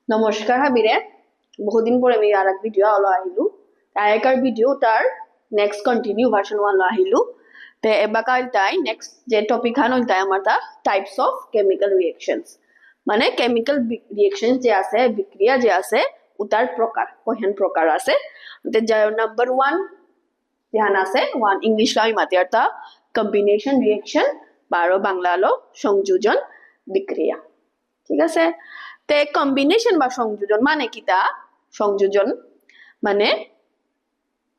নমস্কাৰ হাবিৰে বহুদিন পরে আমি আর এক ভিডিও আলো আহিলো আগেকার ভিডিও তার নেক্সট কন্টিনিউ ভার্সন 1 আহিলো তে এবাকার তাই নেক্সট যে টপিক হান হইতাই আমার তা টাইপস অফ কেমিক্যাল রিঅ্যাকশনস মানে কেমিক্যাল রিঅ্যাকশন যে আছে বিক্রিয়া যে আছে উতার প্রকার কয়খান প্রকার আছে তে নাম্বার 1 যেহান আছে 1 ইংলিশ লাই মাতিয়ার তা কম্বিনেশন রিঅ্যাকশন বারো বাংলা হলো সংযোজন বিক্রিয়া ঠিক আছে তে কম্বিনেশন বা সংযোজন মানে কিতা সংযোজন মানে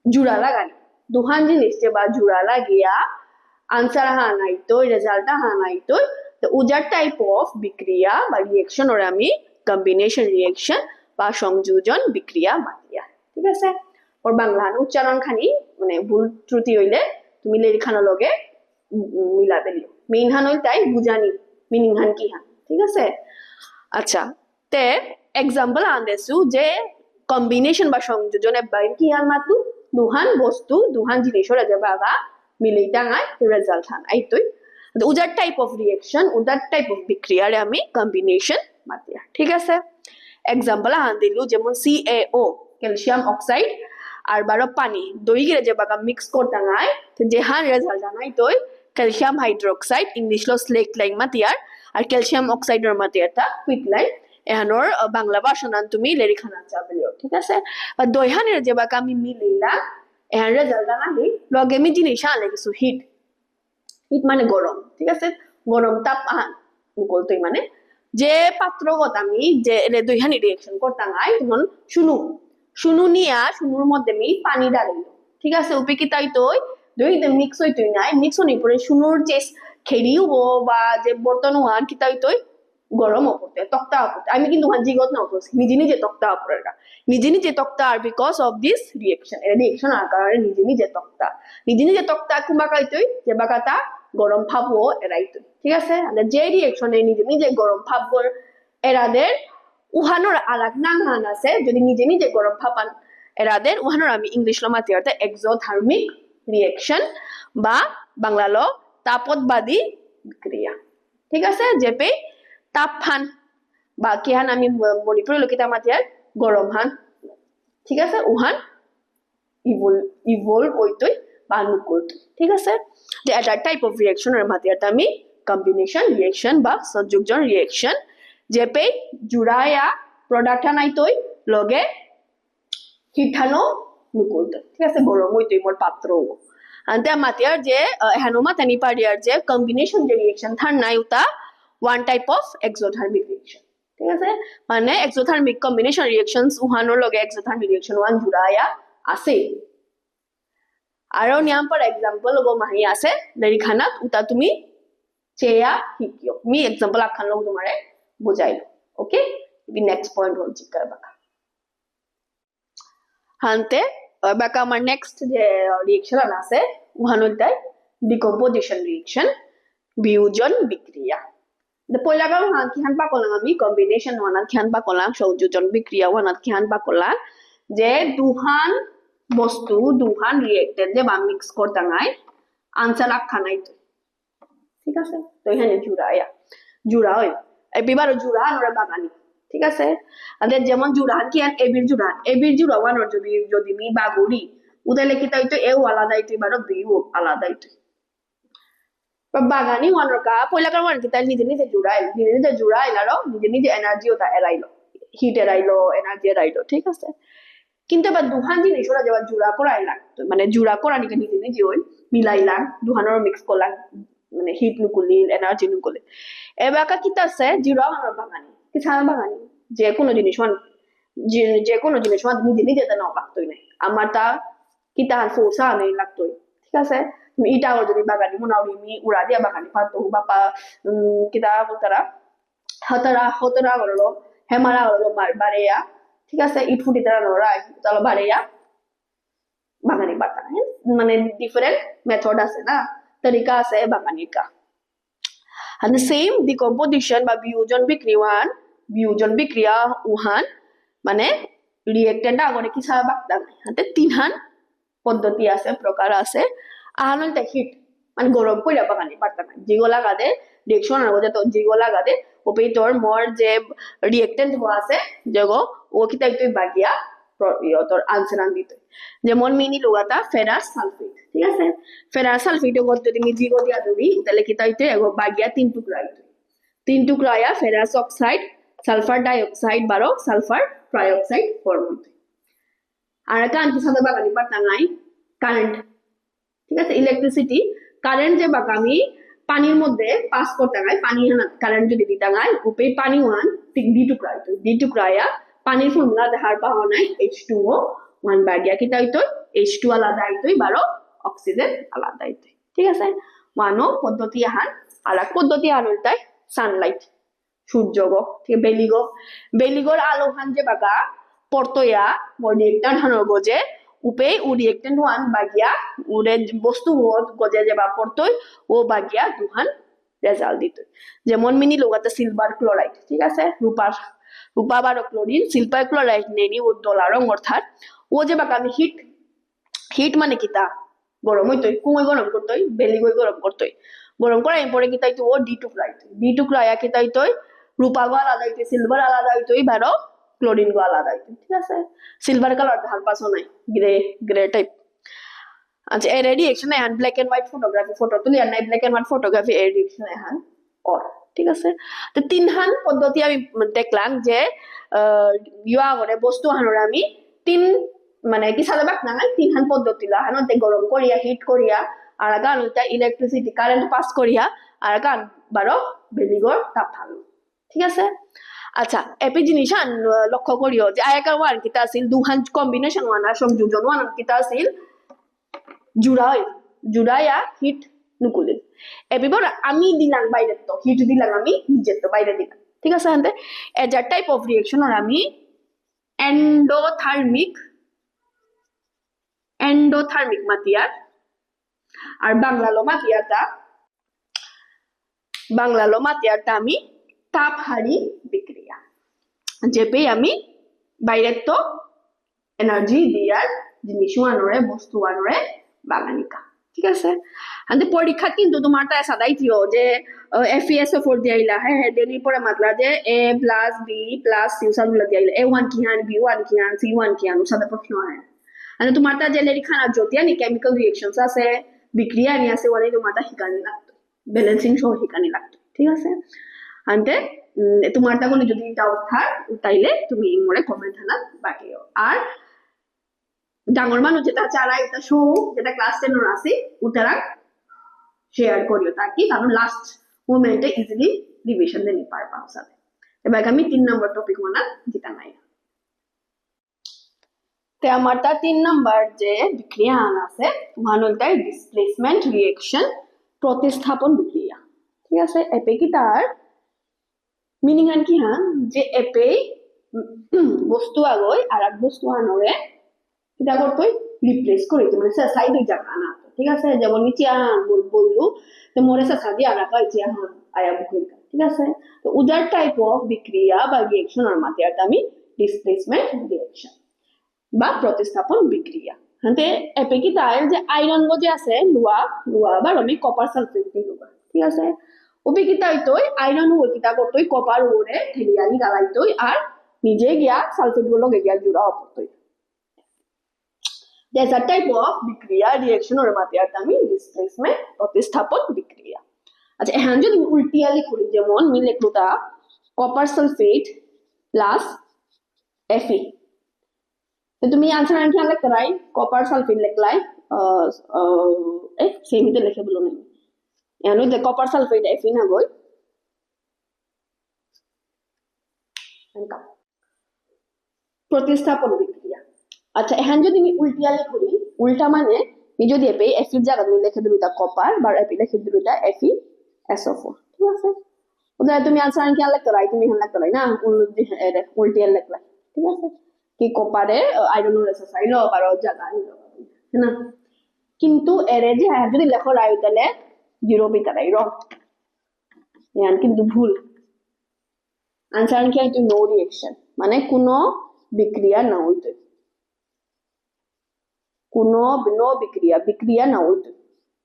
জোড়া লাগানি দুহান জিনিস যে বা জোড়া লাগিয়া আনসার হানাইতো রেজাল্ট হানাইতো তো উজার টাইপ অফ বিক্রিয়া বা রিঅ্যাকশন ওর আমি কম্বিনেশন রিঅ্যাকশন বা সংযোজন বিক্রিয়া মাতিয়া ঠিক আছে ওর বাংলা উচ্চারণ খানি মানে ভুল ত্রুটি হইলে তুমি লেখানোর লগে মিলাবে লিও মেইন হান হইল তাই বুঝানি মিনিং হান কি হান ঠিক আছে আচ্ছা তে এক্সাম্পল আনদেছু যে কম্বিনেশন বা সংযোজন এবার কি হান মাতু দুহান বস্তু দুহান জিনিসের যে বাগা মিলেই টাঙায় রেজাল্ট হান আইতই উদার টাইপ অফ রিঅ্যাকশন উদার টাইপ অফ বিক্রিয়ারে আমি কম্বিনেশন মাতিয়া ঠিক আছে এক্সাম্পল আন দিলু যেমন CaO ক্যালসিয়াম অক্সাইড আর বারো পানি দই গিরে যে বাগা মিক্স করতাঙায় যে হান রেজাল্ট আনাই তই ক্যালসিয়াম হাইড্রোক্সাইড ইংলিশ লো স্লেক লাইন মাতিয়ার আর ক্যালসিয়াম অক্সাইডের মাতিয়ারটা কুইক লাইন এহানোর বাংলা ভাষণ তুমি লেরিখানা চাবলিও ঠিক আছে আর দইহানের যে বাকা আমি মিলাইলাম এহান রেজাল্ট আনাহি লগে আমি জিনিস আনলে কিছু হিট হিট মানে গরম ঠিক আছে গরম তাপ আন বলতই মানে যে পাত্রগত আমি যে দইহানি রিঅ্যাকশন করতাম আই তখন শুনু নিয়া শুনুর মধ্যে আমি পানি ডালিল ঠিক আছে উপে কি তাই তই দই মিক্স হইতই নাই মিক্স হনি পরে শুনুর যে খেড়িও বা যে বর্তন হওয়ার কি তাই তই গরম অপরতে তক্তা অপরতে আমি কিন্তু জিগত না অপরছি নিজে নিজে তক্তা অপরেরা নিজে তক্তা আর because of this reaction reaction আর কারণে নিজে তক্তা কুমা কাইতই যে বাকাতা গরম ভাবও এরাইতই ঠিক আছে যে রিঅ্যাকশনে নিজে গরম ভাব এরাদের উহানোর আলাগ নাং আছে যদি নিজে গরম ভাপান এরাদের উহানোর আমি ইংলিশ লো মাতিয়াতে এক্সোথার্মিক রিঅ্যাকশন বা বাংলা লো তাপতবাদী বিক্রিয়া ঠিক আছে যেপে তাপ হান বা কি হান আমি মণিপুরের লোকিতা মাতিয়ার গরম হান ঠিক আছে উহান ইভলভ হইতই বা নুকুল ঠিক আছে যে এটা টাইপ অফ রিঅ্যাকশনের মাতিয়ার আমি কম্বিনেশন রিঅ্যাকশন বা সংযোজন রিঅ্যাকশন যেপে জুড়ায়া প্রোডাক্ট আনাইতই লগে হিঠানো নুকুলত ঠিক আছে গরম হইতই মোর পাত্র আনতে মাতিয়ার যে হেনুমা তানি পারিয়ার যে কম্বিনেশন যে রিঅ্যাকশন থার নাই উতা one type of exothermic reaction ঠিক আছে মানে এক্সোথার্মিক কম্বিনেশন রিঅ্যাকশনস উহানোর লগে এক্সোথার্মিক রিঅ্যাকশন ওয়ান জুড়ায়া আছে আরো নিয়াম পর এক্সাম্পল গো মাহি আছে লেরিখানাত উতা তুমি চেয়া হিকিও মি এক্সাম্পল আখান লোক তোমারে বুঝাইলো ওকে বি নেক্সট পয়েন্ট হল জিকার বাকা হানতে বাকা আমার নেক্সট যে রিঅ্যাকশন আছে উহানলটাই ডিকম্পোজিশন রিঅ্যাকশন বিয়োজন বিক্রিয়া পয়লা গাম হান কিহান পাকলাম আমি কম্বিনেশন ওয়ানাত কিহান পাকলাম সংযোজন বিক্রিয়া ওয়ানাত কিহান পাকলাম যে দুহান বস্তু দুহান রিঅ্যাক্টেড যে বা মিক্স করতাঙায় আনসার আখানাই তো ঠিক আছে তো এখানে জুড়া হয় এবার জুড়ান ওরা বাগানি ঠিক আছে আমাদের যেমন জুড়ান কি আর এবির জুড়া ওয়ানোর যদি মি বাগুড়ি উদাইলে কি তাই তো এও আলাদাই তুই বারো বিও আলাদাই তুই বাগানি ওয়ানোর কা পয়লাকার ওয়ান কি তাই নিজে জুড়াইল আরো নিজে এনার্জিও তা এরাইলো হিট এরাইলো এনার্জি এরাইলো ঠিক আছে কিন্তু এবার দুহান জিনিস ওরা যেবার জুড়া করাইলাম মানে জুড়া করা নিজে ওই মিলাইলাম দুহানোর মিক্স করলাম মানে হিট নুকুলিল এনার্জি নুকুলিল এবাকা কিতা আছে জিরো আমার বাগানি কি ছাড়া বাগানি যে কোনো জিনিস নিজে তা নাও লাগতোই নাই আমার তা কিতা ফোর্সা নেই লাগতোই ঠিক আছে তুমি ইটাও যদি বাগানি মোনাউরি মি উড়া দিয়া বাগানি পারতো বাপা কিতা বলতারা হতরা হলো হেমারা হলো বারেয়া ঠিক আছে ইট ফুটি তারা নড়া চলো বারেয়া বাগানি পারতা মানে ডিফারেন্ট মেথড আছে না তরিকা আছে বাগানির কা and the same decomposition বা বিয়োজন বিক্রিয়া উহান মানে রিঅ্যাক্টেন্ট আগরে কি ছাড়া বাক্তা হাতে তিনহান পদ্ধতি আছে প্রকার আছে আহানলতে হিট মানে গরম কইরা বাগানি পারতা না যেগুলা গাদে রিঅ্যাকশন আর তো যেগুলা গাদে ওপে তোর মোর যে রিয়েক্টেন্ট হওয়া আছে যেগো ও কিতা তুই বাগিয়া তোর আনসার আন দিত যেমন মিনি লুগাতা ফেরাস সালফেট ঠিক আছে ফেরাস সালফেট গত যদি মি জিগো দিয়া দিবি তাহলে কিতা হইতে এগো বাগিয়া 3 টুকরা হইতো 3 টুকরা আয়া ফেরাস অক্সাইড সালফার ডাইঅক্সাইড বারো সালফার ট্রাইঅক্সাইড ফর্ম হইতো আর কান্তি সাথে বাগানি পারতাঙ্গাই কারেন্ট ঠিক আছে ইলেকট্রিসিটি কারেন্ট যে বাগামি পানির মধ্যে পাস করতে গায় পানি কারেন্ট যদি দিতে গায় উপে পানি ওয়ান ডি টুকরা হইতো ডি টুকরা আয়া পানির ফর্মুলা দেখার পাওয়া নাই H2O 1 বাগিয়া কিতা হইতো H2 আলাদা হইতো বারো অক্সিজেন আলাদা হইতো ঠিক আছে মানো পদ্ধতি আহার আর এক পদ্ধতি আর হইতাই সানলাইট সূর্যগো ঠিক বেলিগোর আলো হান যে বাগা পড়তোয়া মডিয়েক্টার হানো গজে উপে উ রিয়েক্টেন্ট ওয়ান বাগিয়া উড়ে বস্তু গজে যে বা পড়তোই ও বাগিয়া দুহান রেজাল্ট দিত যেমন মিনি লোগাতে সিলভার ক্লোরাইড ঠিক আছে রূপা বারো ক্লোরিন সিলভার ক্লোরাইড নেনি ও দলা রং অর্থাৎ ও যে বাগা আমি হিট মানে কিতা গরম হইতোই কুঁই গরম করতোই বেলিগই গরম করতোই গরম করার পরে কি তাইতো ও ডি টুকরা আয়া কি তাইতোই রূপা গো আলাদা হইতো সিলভার আলাদা হইতোই বারো ক্লোরিন গো আলাদা হইতো ঠিক আছে সিলভার কালার হাল পাসও নাই গ্রে টাইপ আচ্ছা এর রিঅ্যাকশন এহান black and white photography photo তুলি আর নাই ব্ল্যাক এন্ড হোয়াইট ফটোগ্রাফি এর রিঅ্যাকশন এহান অর ঠিক আছে তো তিনহান পদ্ধতি আমি দেখলাম যে ইয়া করে বস্তু হানোর আমি তিন মানে কি সাদা বাক না তিনহান পদ্ধতি লা হানোতে গরম করিয়া হিট করিয়া আর গান ওইটা ইলেকট্রিসিটি কারেন্ট পাস করিয়া আর গান বারো বেলিগর তাপ হানো ঠিক আছে আচ্ছা এপি জিনিস লক্ষ্য করিও যে আয়াকার ওয়ান কিতা আছিল দুহান কম্বিনেশন ওয়ান আর সংযোজন ওয়ান কিতা আছিল জুড়াইয়া হিট নুকুলিল এবার আমি দিলাম বাইরে তো হিট দিলাম আমি নিজের তো বাইরে দিলাম ঠিক আছে হাতে এজার টাইপ অফ রিঅ্যাকশন আর আমি এন্ডোথার্মিক মাতিয়ার আর বাংলালো মাতিয়ারটা আমি তাপহারি বিক্রিয়া যেপে আমি বাইরের তো এনার্জি দিয়ার জিনিস আনরে বস্তু আনরে বাগানিকা ঠিক আছে আন্তে পরীক্ষা কিন্তু তোমার তাই সাদাই থিও যে FeSO4 দিয়াইলা হ্যাঁ দেনি পরে মাতলা যে A plus B plus C সাদুলা দিয়াইলা A1 কি হান B1 কি হান C1 কি হান সাদা প্রশ্ন হয় আন্তে তোমার তা যে লেরি খানা জ্যোতিয়া নি কেমিক্যাল রিঅ্যাকশনস আছে বিক্রিয়া নি আছে ওয়ানি তোমার তা হিকানি লাগতো ব্যালেন্সিং সহ হিকানি লাগতো ঠিক আছে আন্তে তোমার তা কোনো যদি ডাউট থাক তাইলে তুমি ইমরে কমেন্ট হানা বাকিও আর ডাঙর মানুষ যেটা চারা এটা শো যেটা ক্লাস 10 এর আছে উতারা শেয়ার করিও তাকি কারণ লাস্ট মোমেন্টে ইজিলি রিভিশন দেনি পারবা সাথে এবার আমি 3 নম্বর টপিক মানা যেটা নাই তে আমার তা 3 নম্বর যে বিক্রিয়া আছে মানলটাই ডিসপ্লেসমেন্ট রিঅ্যাকশন প্রতিস্থাপন বিক্রিয়া ঠিক আছে এপে কি তার মিনিং আন কি হ্যাঁ যে এপে বস্তু আগয় আর এক বস্তু আনরে এটা করতোই রিপ্লেস করে দিতে মানে সাইডে জায়গা না ঠিক আছে যেমন নিচে বললু তো মোরে সাদি আনাকা ইচে হ্যাঁ আয়া বুকের ঠিক আছে তো উদার টাইপ অফ বিক্রিয়া বা রিঅ্যাকশন আর মাতে আর আমি ডিসপ্লেসমেন্ট রিঅ্যাকশন বা প্রতিস্থাপন বিক্রিয়া হাতে এপে কি তার যে আয়রন গো যে আছে লুয়া বা আমি কপার সালফেট দিলুবা ঠিক আছে ওবে কি তাই তোই আয়রন ও কিতা করতোই কপার ওরে ঠেলিয়ালি গালাইতোই আর নিজে গিয়া সালফেট গুলো গিয়া জুড়া হতোই There's a type of বিক্রিয়া রিঅ্যাকশন ওর মাতে আর আমি ডিসপ্লেসমেন্ট প্রতিস্থাপন বিক্রিয়া আচ্ছা এখন যদি উল্টিয়ালি করি যেমন মি লিখলুতা কপার সালফেট প্লাস Fe তো তুমি আনসার আনকি লিখতে রাই কপার সালফেট লিখলাই সেমিতে লিখে বলো না এখন যে কপার সালফেট Fe না গই প্রতিস্থাপন বিক্রিয়া আচ্ছা এখন যদি আমি উল্টিয়ালি করি উল্টা মানে আমি যদি এপে Fe জায়গা আমি লিখে দিই এটা কপার বা এপে লিখে দিই এটা FeSO4 ঠিক আছে ওদের তুমি আনসার আনকি লিখতে রাই তুমি এখন লিখতে রাই না উল্টিয়াল লিখলা ঠিক আছে কি কপারে আয়রন রেসাইল বারো জায়গা নিল না কিন্তু এরে যে যদি লেখো রাই তাহলে জিরো বিতারাই রং ইয়ান কিন্তু ভুল আনসার আনকি আইতো নো রিঅ্যাকশন মানে কোনো বিক্রিয়া না হইতো কোনো নো বিক্রিয়া না হইতো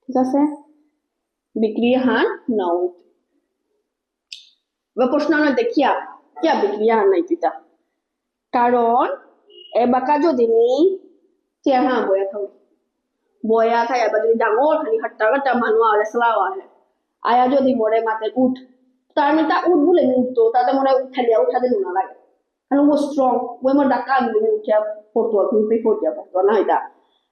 ঠিক আছে বিক্রিয়া হান না হইতো বা প্রশ্ন হলে কিয়া বিক্রিয়া নাই তুইটা কারণ এবাকা যদি নি কিয়া হা বয়া খাই এবার যদি ডাঙর খালি হাট্টা মানুষ আরে সালাও আহে আয়া যদি মরে মাতে উঠ তার মানে তা উঠ বলে উঠতো তাতে মনে উঠাতে নুনা লাগে কারণ ও স্ট্রং ও আমার ডাকা আনবে উঠিয়া পড়তো তুমি পড়তিয়া পড়তো না এটা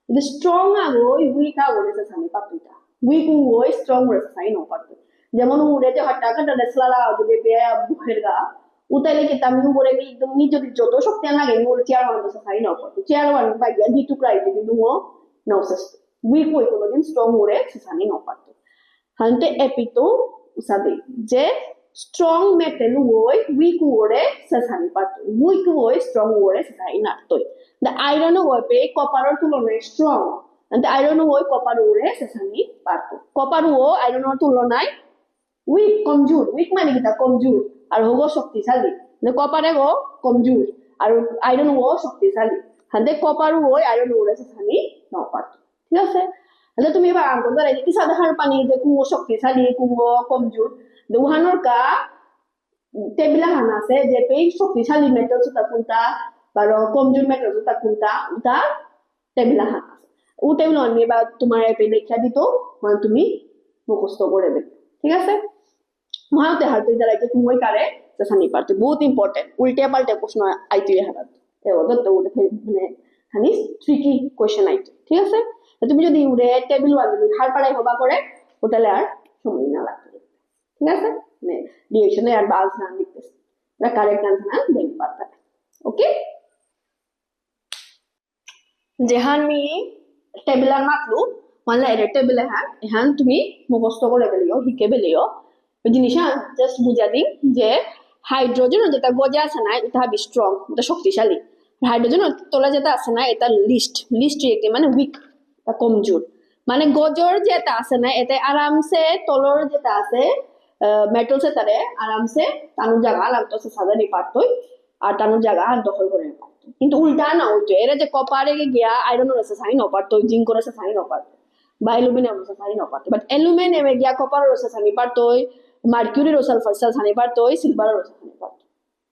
কিন্তু স্ট্রং আগো উইক আগো রেসে সানি পাতুটা উইক ওই স্ট্রং রেসে সানি নো পাতু যেমন উড়ে যে হাট্টা কাটা দেসলালা যদি বেয়া বুহের গা উতাইলে কি তামি উপরে একদম নি যদি যত শক্তি লাগে নি ওর চেয়ার ওয়ান রেসে সানি নো পাতু চেয়ার ওয়ান বাগিয়া দি টুকরা কিন্তু ও nauses weak boy ko din strong ore sesani no parto hante epito usabe je strong metal boy weak ore sesani parto weak boy strong ore sesani na toy the iron boy pe copper or tulonai strong and the iron boy copper ore sesani parto copper o iron or tulonai weak weak মানে কিটা কমজোর আর হগো শক্তিশালী মানে কপারে গো কমজোর আর iron ও শক্তিশালী হাতে copper ও iron ও শক্তিশালী নাও পারতো ঠিক আছে তাহলে তুমি এবার আঙ্গুল ধরে কি সাধারণ পানি যে কুমো শক্তিশালী কুমো কমজোর দুহানোর কা টেবিলা হানা আছে যে পেই শক্তিশালী মেটাল সুতা কোনটা বা কমজোর মেটাল সুতা কোনটা ওটা টেবিলা হানা আছে ও টেবিল অন্য বা তোমার এপে লেখা দিত মানে তুমি মুখস্থ করে দেবে ঠিক আছে মহাতে হারতে যারা তুমি কারে সানি পারতে বহুত ইম্পর্টেন্ট উল্টে পাল্টে প্রশ্ন আইতে হারাত ওদের তো মানে খানি ট্রিকি কোশ্চেন আইতে ঠিক আছে তুমি যদি উড়ে টেবিল ওয়ান যদি হার পাড়াই হবা করে ও তাহলে আর সময় না লাগবে ঠিক আছে মানে ডিরেকশনে আর বালস না লিখতেছে না কারেক্ট আনসার না দেখতে পারতা ওকে যেহান মি টেবিলার মাতলু মানে এর টেবিলে হ্যাঁ তুমি মুখস্থ করে বেলিও হিকে বেলিও জিনিসটা জাস্ট বুঝা দিন যে হাইড্রোজেন যেটা গজে আছে না এটা হবে স্ট্রং এটা শক্তিশালী হাইড্রোজেন তোলা যেটা আছে না এটা লিস্ট রিয়েক্টিভ মানে উইক বা কমজোর মানে গজর যেটা আছে না এটা আরামসে তলর যেটা আছে মেটালসে তারে আরামসে তানুর জায়গা লাগতো সাজানি পারতোই আর তানুর জায়গা দখল করে পারতো কিন্তু উল্টা না হইতো এরা যে কপারে গিয়া আয়রনের আছে সাইন পারতো জিঙ্কর আছে সাইন পারতো বা অ্যালুমিনিয়াম আছে সাইন পারতো বাট অ্যালুমিনিয়ামে গিয়া কপারের আছে সানি পারতোই মার্কিউরির সালফার সানি পারতোই সিলভারের সানি পারতো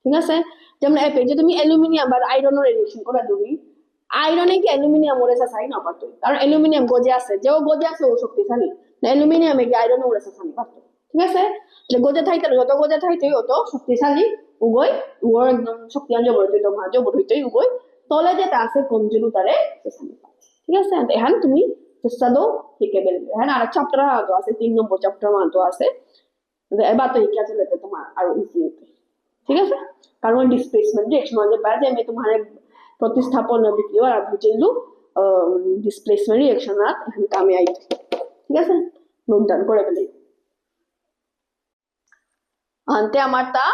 ঠিক আছে যেমন এপে যে তুমি অ্যালুমিনিয়াম বা আয়রনের রিলেশন করে দিবি আয়রনে কি অ্যালুমিনিয়াম ওরে সাই না পারতো কারণ অ্যালুমিনিয়াম গজে আছে যে গজে আছে ও শক্তিশালী অ্যালুমিনিয়ামে কি আয়রন ওরে সানি পারতো ঠিক আছে যে গজে থাইতে যত গজে থাইতে অত শক্তিশালী উগই ওর একদম শক্তিয়ান জবর হইতো জবর হইতোই উগই তলে যেটা আছে কমজোর তারে সানি পারতো ঠিক আছে এখন তুমি চেষ্টা দাও শিখে বেলবে হ্যাঁ আর চ্যাপ্টার আগে আছে 3 নম্বর চ্যাপ্টার মান তো আছে এবার তো শিখে চলে তোমার আরো ইজি হবে ঠিক আছে কারণ ডিসপ্লেসমেন্ট রিঅ্যাকশন যে বাজে আমি তোমার प्रतिस्थापन बिक्री और बुझेलु डिस्प्लेसमेंट रिएक्शन এখন কামে আইছে ঠিক আছে নোট ডাউন করে ফেলি আনতে আমার তা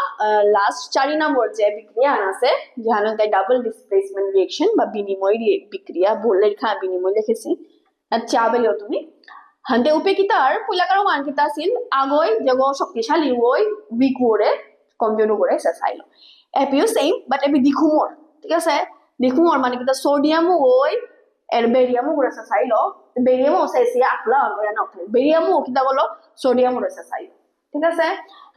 লাস্ট 4 নম্বর যে বিক্রিয়া আছে যেখানে তাই ডাবল ডিসপ্লেসমেন্ট রিঅ্যাকশন বা বিনিময় বিক্রিয়া বললে খা বিনিময় লিখেছি আচ্ছা বেলিও তুমি হান্তে উপেক্ষিতার পয়লাকার মান কিতা আছিল আগই যেগ শক্তিশালী ওই উইক ওরে কমজোর করে সাইলো এপিও সেম বাট এবি দিখুমর ঠিক আছে দেখুন আর মানে কিতা সোডিয়াম ওই এর বেরিয়াম করে সাইলো বেরিয়াম ওসেসি আকলা আর না বেরিয়াম কিতা বলো সোডিয়াম করে সাইলো ঠিক আছে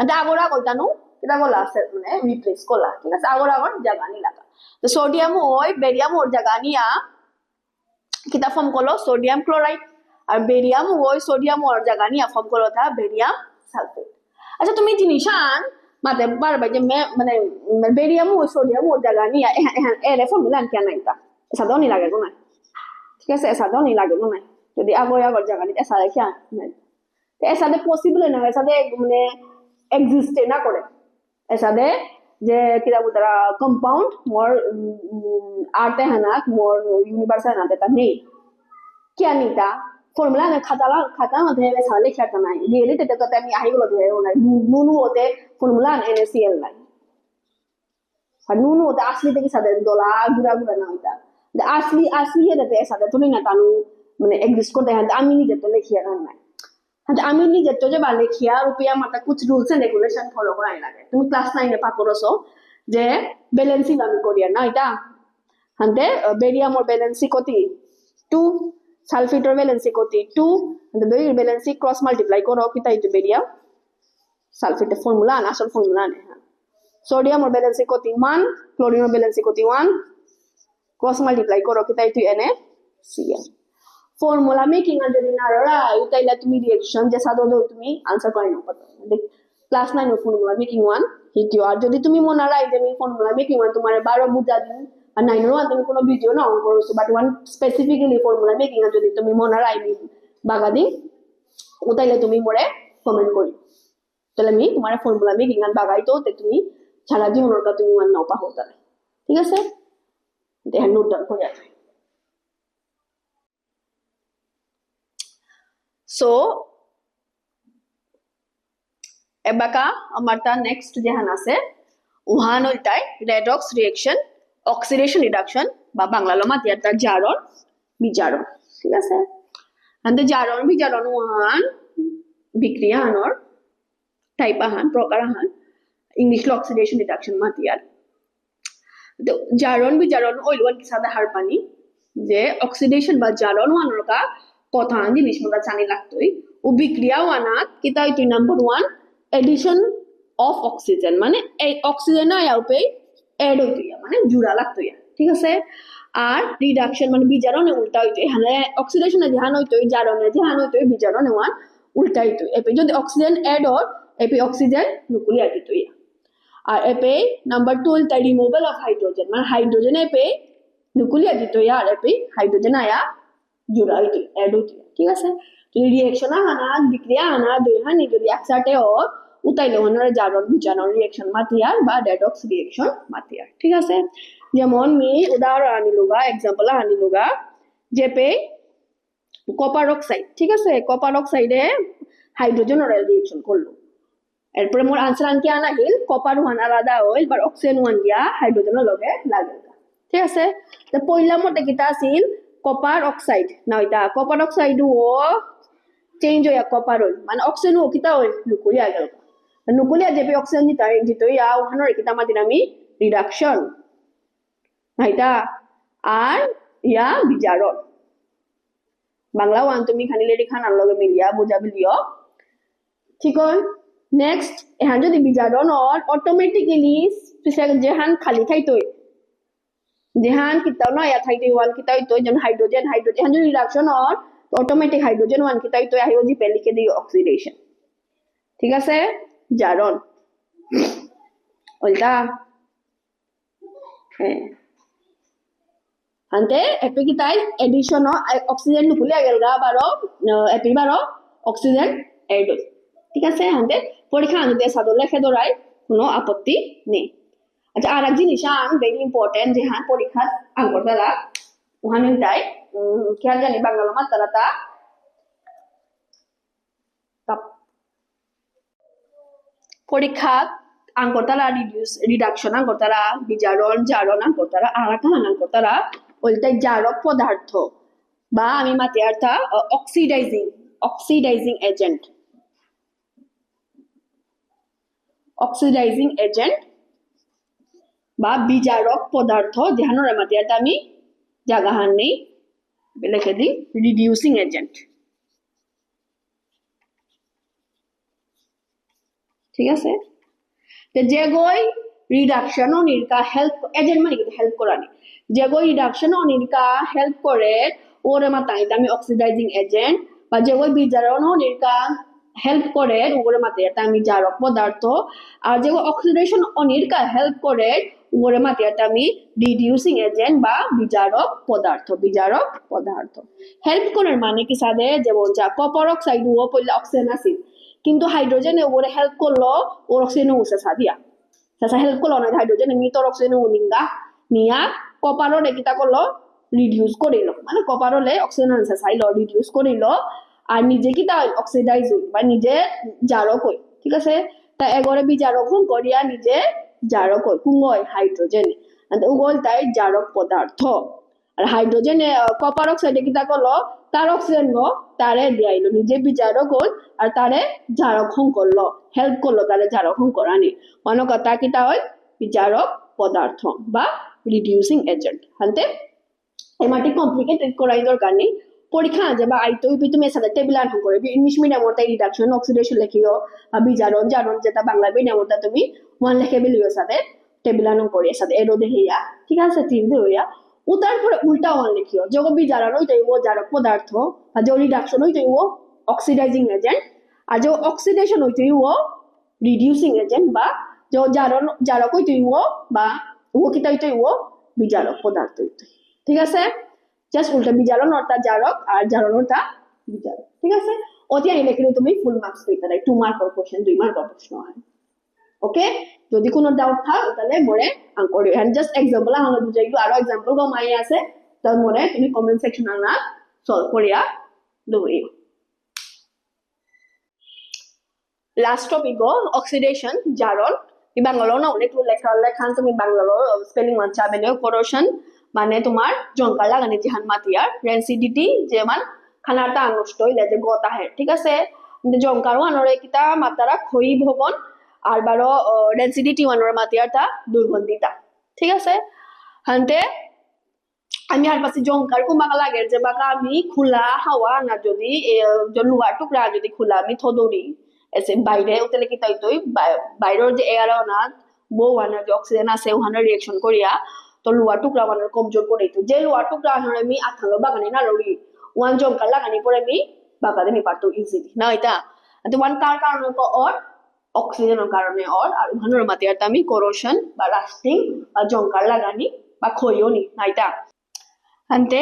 এটা আগরা কইতানো কিতা বলা আছে মানে রিপ্লেস কলা ঠিক আছে আগরা জায়গা নি লাগা তো সোডিয়াম ওই বেরিয়াম ওর জায়গা নিয়া কিতা ফর্ম করলো সোডিয়াম ক্লোরাইড আর বেরিয়াম ওই সোডিয়াম ওর জায়গা নিয়া ফর্ম করলো তা বেরিয়াম সালফেট আচ্ছা তুমি জিনিসান মাতে বারবার যে মানে বেরিয়াম ও সোডিয়াম ওর জায়গা নিয়ে এর ফর্মুলা কেন এটা সাদাও নি লাগে না ঠিক আছে সাদাও নি লাগে না যদি আগর জায়গা নিতে সাদা কি নাই তো সাদে পসিবল না সাদে মানে এক্সিস্ট না করে সাদে যে কিরা বুতরা কম্পাউন্ড মোর আর্টে হানা মোর ইউনিভার্সাল না তা নেই কি আনিতা ফর্মুলা না খাতা মধ্যে সাদা লেখা নাই রিয়েলিটি তে তো আমি আইগুলো দিয়ে না নুনু ওতে ফর্মুলা NaCl নাই আর নুনু ওতে আসলি থেকে সাদা দলা গুড়া না ওইটা আসলি এটাতে সাদা তুমি না তানু মানে এক্সিস্ট করতে হয় আমি নিজে তো লেখিয়া নাই হ্যাঁ আমি নিজে তো যে বা লেখিয়া রুপিয়া মাতা কুছ রুলস এন্ড রেগুলেশন ফলো করাই লাগে তুমি ক্লাস 9 এ পাপরছো যে ব্যালেন্সিং আমি করিয়া না এটা হাতে বেরিয়াম ওর ব্যালেন্সি কতি 2 সালফেটের ব্যালেন্সি কতি 2 বেরিয়াম ব্যালেন্সি ক্রস মাল্টিপ্লাই করো কিতা হইতো বেরিয়াম সালফেটের ফর্মুলা আন আসল ফর্মুলা আনে হ্যাঁ সোডিয়াম और बैलेंस कोती 1 क्लोरीन और बैलेंस कोती 1 क्रॉस मल्टीप्लाई करो कि ताई तु NaCl फॉर्मूला मेकिंग আর যদি না রাই তাইলে তুমি রিঅ্যাকশন যে সাদো দাও তুমি आंसर করে নাও দেখ ক্লাস 9 এর ফর্মুলা মেকিং 1 হিকিও আর যদি তুমি মনে রাই যে আমি ফর্মুলা মেকিং 1 তোমার 12 বুঝা দিন আর 9 এর তুমি কোনো ভিডিও না অন করছো but one specifically formula making আর যদি তুমি মনে রাই বাগা দিন ও তাইলে তুমি মোরে কমেন্ট করি তাহলে আমি তোমার ফর্মুলা মেকিং আর বাগাই তো তুমি সারা জীবনের কা তুমি মান নাও পাহো তাহলে ঠিক আছে দেখেন নোট ডাউন করে আছে সো এবাকা আমারটা নেক্সট যেহান আছে উহান হইতাই রেডক্স রিঅ্যাকশন অক্সিডেশন রিডাকশন বা বাংলা লমাত ইয়াটা জারণ বিজারণ ঠিক আছে আন্তে জারণ বিজারণ উহান বিক্রিয়া আনর টাইপ আহান প্রকার আহান इंग्लिश ऑक्सीडेशन रिडक्शन मातियार तो जारण भी जारण ऑयल वन के साथ हर पानी जे ऑक्सीडेशन बा जारण वानर का कथान जिनिस मदा जाने लागतोय ও বিক্রিয়া ওয়ানাত কিতা হইতো নাম্বার 1 এডিশন অফ অক্সিজেন মানে এই অক্সিজেন আয়াউপে এড হইতো মানে জুড়া লাগতো ঠিক আছে আর রিডাকশন মানে বিজারণে উল্টা হইতো এখানে অক্সিডেশনে যেহান হইতো জারণে যেহান হইতো বিজারণে ওয়ান উল্টা হইতো এপে যদি অক্সিজেন এড হয় এপে অক্সিজেন নুক্লিয়ার হইতো আর এপে নাম্বার 2 হইতো রিমুভাল অফ হাইড্রোজেন মানে হাইড্রোজেন এপে নুক্লিয়ার হইতো আর এপে হাইড্রোজেন আয়া জুড়া হইতো এড হইতো ঠিক আছে যদি রিঅ্যাকশন আনা বিক্রিয়া আনা দুই হানি যদি একসাথে হয় উতাইলে ওনার জারণ বিজারণ রিঅ্যাকশন মাতিয়ার বা রেডক্স রিঅ্যাকশন মাতিয়ার ঠিক আছে যেমন মি উদাহরণ আনিলুগা एग्जांपल আনিলুগা যেপে কপার অক্সাইড ঠিক আছে কপার অক্সাইডে হাইড্রোজেন আর রিঅ্যাকশন করলো এরপরে মোর आंसर আনকি আনা হিল কপার ওয়ান আলাদা হইল বা অক্সিজেন ওয়ান দিয়া হাইড্রোজেনের লগে লাগে ঠিক আছে তো পয়লা মতে কিতা আছিল কপার অক্সাইড না ওইটা কপার অক্সাইড ও চেঞ্জ হইয়া কপার হইল মানে অক্সিজেন ও কিতা হইল নুক্লিয়া গেল নুক্লিয়া যেপে অক্সিজেন দিত ইয়া ওহানোর কিতা মাতিন আমি রিডাকশন নাইতা আর ইয়া বিজারণ বাংলা ওয়ান তুমি খানিলে খানার লগে মিলিয়া বুঝাবি দিও ঠিক হয় নেক্সট এহান যদি বিজারণ আর অটোমেটিক্যালি যেহান খালি থাইতো যেহান কিতা না ইয়া থাইতো ওয়ান কিতা হইতো যেমন হাইড্রোজেন হাইড্রোজেন যদি রিডাকশন আর অটোমেটিক হাইড্রোজেন ওয়ান কিতা হইতো আইও জি লিখে দিও অক্সিডেশন ঠিক আছে জারণ ওইটা হ্যাঁ আনতে এপি কিতাই এডিশন অক্সিজেন নুকুলিয়া গেলগা বারো এপি বারো অক্সিজেন এড হই ঠিক আছে আনতে পরীক্ষা আনতে সাদো লেখে দরাই কোনো আপত্তি নেই আচ্ছা আর এক জিনিস আন ভেরি ইম্পর্টেন্ট যে হ্যাঁ পরীক্ষা আঙ্কর দ্বারা ওখানে তাই খেয়াল জানি বাংলা মাত তারা তা পরীক্ষা আঙ্কর তারা রিডাকশন আঙ্কর তারা বিজারণ জারণ আঙ্কর তারা আর একটা আঙ্কর তারা ওইটাই জারক পদার্থ বা আমি মাতে আর্থা অক্সিডাইজিং এজেন্ট বা বিজারক পদার্থ যেহানোর মাতে আর্থা আমি জাগাহান নেই লিখে দিই রিডিউসিং এজেন্ট ঠিক আছে তো যেগোই রিডাকশন ও নিরকা হেল্প এজেন্ট মানে কি হেল্প করানি যেগোই রিডাকশন ও নিরকা হেল্প করে ওরে মাতাই আমি অক্সিডাইজিং এজেন্ট বা যেগোই বিজারণ ও নিরকা হেল্প করে ওরে মাতে এটা আমি জারক পদার্থ আর যেগো অক্সিডেশন ও নিরকা হেল্প করে ওরে মাতে এটা আমি রিডিউসিং এজেন্ট বা বিজারক পদার্থ হেল্প করার মানে কি সাদে যেমন যা কপার অক্সাইড ও পড়লে অক্সিজেন আছে কিন্তু হাইড্রোজেনে ওরে হেল্প করলো ওর অক্সিজেন উসে সাদিয়া সাসা হেল্প করলো না হাইড্রোজেনে মিতর অক্সিজেন উনিঙ্গা নিয়া কপারও কিতা করলো রিডিউস করিল মানে কপারলে অক্সিজেন আনসা চাইলো রিডিউস করিল আর নিজে কিতা অক্সিডাইজ হই বা নিজে জারক হই ঠিক আছে তা এগরে বিজারক হন করিয়া নিজে জারক হই কুঙ্গয় হাইড্রোজেনে উগল তাই জারক পদার্থ আর হাইড্রোজেনে কপার অক্সাইডে কিতা করলো তার অক্সিজেন তারে দিয়াইলো নিজে বিজারক হল আর তারে জারকহং করলো হেল্প করলো তারে জারকহং করানি অন্য কথা কিতা হয় বিজারক পদার্থ বা রিডিউসিং এজেন্ট হান্তে এমাটি কমপ্লিকেটেড করাই দরকার নেই পরীক্ষা যে বা আইতো তুমি সাথে টেবিল আন করে ইংলিশ মিডিয়াম ওটা রিডাকশন অক্সিডেশন লিখিও বা বিজারণ জারণ যেটা বাংলা মিডিয়াম ওটা তুমি ওয়ান লিখে বেলিও সাথে টেবিল আন করে সাথে এরো দেখিয়া ঠিক আছে তিন হইয়া ও তারপরে উল্টা ওয়ান লিখিও যখন বিজারণ হইতো ও জারক পদার্থ বা যে রিডাকশন হইতো ও অক্সিডাইজিং এজেন্ট আর যে অক্সিডেশন হইতো ও রিডিউসিং এজেন্ট বা যে জারণ জারক হইতো ও বা ও কিতা হইতো ও বিজারক পদার্থ হইতো ঠিক আছে জাস্ট উল্টা বিজারণ অর্থাৎ জারক আর জারণ অর্থাৎ বিজারক ঠিক আছে অতি আইলে কিন্তু তুমি ফুল মার্কস পেতে পারো 2 মার্কের কোশ্চেন 2 মার্কের প্রশ্ন হয় ওকে যদি কোনো ডাউট থাক তাহলে মনে আঙ্করি এন্ড জাস্ট एग्जांपल আমরা বুঝাই দিও আরো एग्जांपल কমাই আছে তার মনে তুমি কমেন্ট সেকশনে না সলভ করিয়া দইও লাস্ট টপিক অক্সিডেশন জারণ বাংলা না অনেক লেখা তুমি বাংলা স্পেলিং ওয়ান চাবেলেও করেশন মানে তোমার জঙ্কা লাগানি জিহান মাতিয়ার রেন্সিডিটি যেমন খানাটা নষ্ট হইলে যে গতা হয় ঠিক আছে জঙ্কার ওয়ানরে কিতা মাত্রা খই ভবন আর বারো ডেন্সিটি ওয়ানর মাতিয়ার তা দুর্গন্ধিতা ঠিক আছে হান্তে আমি আর পাশে জঙ্কার কুমাকা লাগে যে বাকা আমি খোলা হাওয়া না যদি লোহার টুকরা যদি খোলা আমি থদৌরি এসে বাইরে উতলে কি তাই তুই বাইরের যে এয়ার না বউ আনার যে অক্সিজেন আছে ওখানে রিয়েকশন করিয়া তো লোহার টুকরা আনার কমজোর করে দিত যে লোহার টুকরা আনার আমি আঠালো বাগানে না লড়ি ওয়ান জঙ্কার লাগানি পরে আমি বাগাতে নি পারতো ইজিলি না এটা তো ওয়ান কার কারণে ওর অক্সিজেনের কারণে ওর আর ওখানের মাতিয়ার আমি কোরোশন বা রাস্টিং বা জঙ্কার লাগানি বা খইও নি না এটা আনতে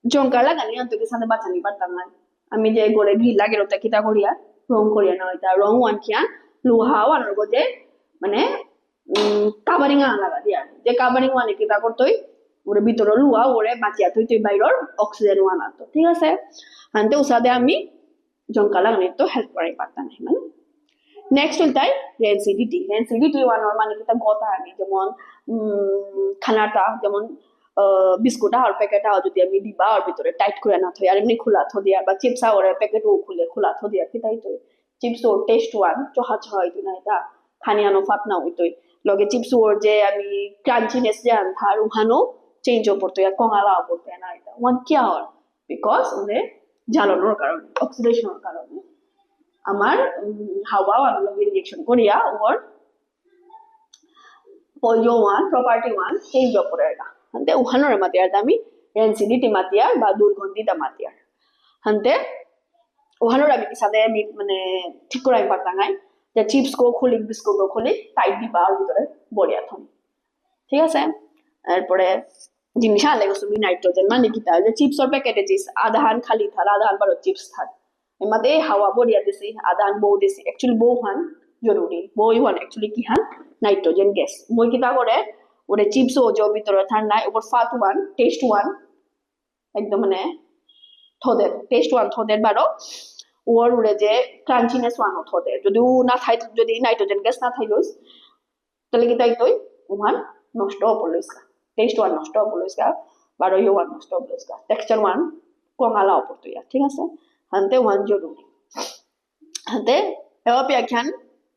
জঙ্কার লাগানি আন্তকে সাথে বাঁচানি পারতাম না আমি যে গড়ে ঘি লাগে ওটা কিতা করিয়া রং করিয়া না এটা রং ওয়ান কিয়া লোহা ওয়ানের গজে মানে কাভারিং আনা লাগা দিয়া যে কাভারিং ওয়ানে কিতা করতই ওরে ভিতরে লোহা ওরে বাঁচিয়া তুই তুই বাইরের অক্সিজেন ওয়ান আনতো ঠিক আছে আনতে উসাদে আমি জঙ্কার লাগানি তো হেল্প করাই পারতাম না মানে নেক্সট হইতাই রেন্সিডিটি ওয়ানের মানে কিতা গতা আনি যেমন খানাটা যেমন বিস্কুট আর প্যাকেট যদি আমি দিবা আর ভিতরে টাইট করে না থই আর এমনি খোলা থ দিয়া বা চিপস আর প্যাকেট ও খুলে খোলা থ দিয়া কি তাই তো চিপস ওর টেস্ট ওয়ান চহা হইতো না এটা খানিয়ানো ফাপ না হইতোই লগে চিপস ওর যে আমি ক্রাঞ্চিনেস যে আনথার উহানো চেঞ্জ পড়তো আর কঙালা পড়তো না এটা ওয়ান কি আর বিকজ ওদের জ্বালানোর কারণে অক্সিডেশনের কারণে আমার হাওয়া আর লগে রিঅ্যাকশন করিয়া ওর পয়ো ওয়ান প্রপার্টি ওয়ান চেঞ্জ করে এটা হান্তে উহানোর মাতিয়ার দামি রেন্সিডিটি মাতিয়ার বা দুর্গন্ধিতা মাতিয়ার হান্তে উহানোর আমি সাথে আমি মানে ঠিক করে পারতাম নাই যে চিপস কো খুলি বিস্কুট কো খুলি টাইট দিবা আর ভিতরে বড়িয়া থম ঠিক আছে এরপরে জিনিস আনলে তুমি নাইট্রোজেন মানে কি তাই যে চিপসর প্যাকেটে যে আধান খালি থার আধান বারো চিপস থার এমাতে হাওয়া বড়িয়া দিছি আধান বউ দিছি অ্যাকচুয়ালি বউ হান জরুরি বই হান অ্যাকচুয়ালি কি হান নাইট্রোজেন গ্যাস মই কিতা করে ওরে চিপস ও যে ভিতরে ঠান্ডা ওপর ফাত ওয়ান টেস্ট ওয়ান একদম মানে থদের টেস্ট ওয়ান থদের বারো ওর উড়ে যে ক্রাঞ্চিনেস ওয়ান থদের যদি ও না থাই যদি নাইট্রোজেন গ্যাস না থাইলস তাহলে কি তাই তুই ওয়ান নষ্ট পড়লইসকা টেস্ট ওয়ান নষ্ট পড়লইসকা বারো ইয়ে ওয়ান নষ্ট পড়লইসকা টেক্সচার ওয়ান কমালা পড়তইয়া ঠিক আছে হান্তে ওয়ান জরুরি হান্তে এও ব্যাখ্যান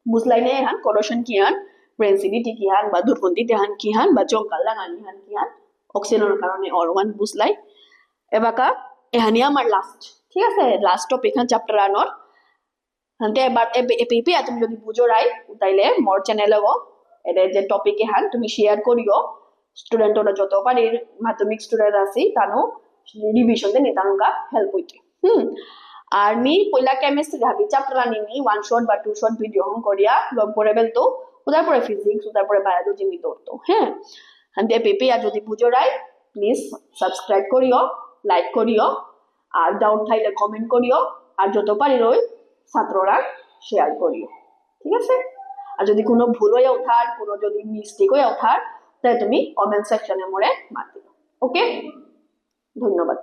বুঝলাইনে হান করোশন কি হান রেন্সিডিটি কি হান বা দুর্গন্ধিতে হান কি হান বা জঙ্কার লাগানি হান কি হান অক্সিজেনের কারণে অর ওয়ান বুঝলাই এবাকা এহানি আমার লাস্ট ঠিক আছে লাস্ট টপিক হান চ্যাপ্টার আনর হান্তে এবার এপিপি তুমি যদি বুঝো রাই তাইলে মোর চ্যানেলে গো এর যে টপিক হান তুমি শেয়ার করিও স্টুডেন্ট ওরা যত পারি মাধ্যমিক স্টুডেন্ট আছি তানো রিভিশন দে নিতানকা হেল্প হইতে আর মি পয়লা কেমিস্ট্রি ভাবি চ্যাপ্টার আনিনি ওয়ান শট বা টু শট ভিডিও হন করিয়া লগ করে বেলতো ওদার পরে ফিজিক্স ওদার পরে বায়োলজি নি ধরতো হ্যাঁ হান্তে পেপি আর যদি বুঝো রাই প্লিজ সাবস্ক্রাইব করিও লাইক করিও আর ডাউট থাইলে কমেন্ট করিও আর যত পারি রই ছাত্ররা শেয়ার করিও ঠিক আছে আর যদি কোনো ভুল হয়ে ওঠার কোনো যদি মিস্টেক হয়ে ওঠার তাহলে তুমি কমেন্ট সেকশনে মোরে মার দিও ওকে ধন্যবাদ